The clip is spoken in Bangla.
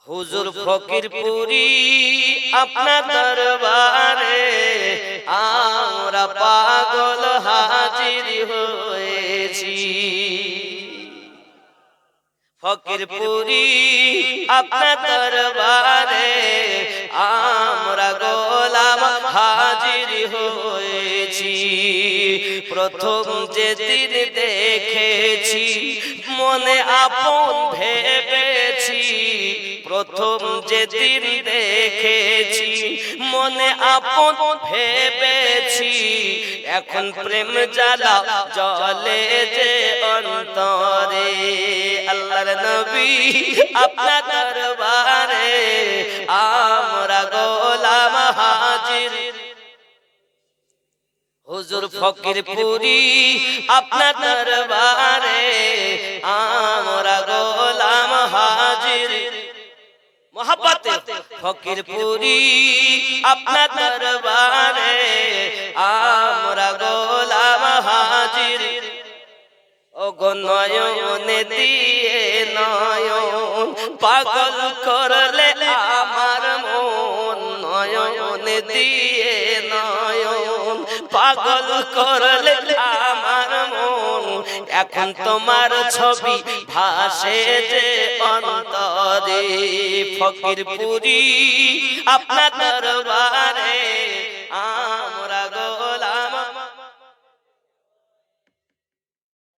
হুজুর ফকিরপুরি আপনার দরবারে আমরা পাগল হাজির হয়েছি। ফকিরপুরি আপনার দরবারে আমরা গোলাম হাজির হয়েছি। প্রথম যেদিন দেখেছি মনে আপন ভেবেছি, প্রথম যেদিন দেখেছি মনে আপন ভেবেছি, এখন প্রেম জ্বালা জ্বলে যে অন্তরে। আল্লাহর নবী আপনার দরবারে আমরা গোলাম হাজির। হুজুর ফকিরপুরি আপনার দরবারে আমরা গোলাম হাজির। মোহাব্বতে ফকিরপুরি আপনার দরবারে আমরা গোলাম হাজির। ও গো নয়নে দিয়ে নয়ন পাগল করলে আমার মন, নয়নে দিয়ে নয়ন পাগল করলে আমার মন। এখন তোমার ছবি ভাসে যে অন্তরে। ফকিরপুরি আপনার দরবারে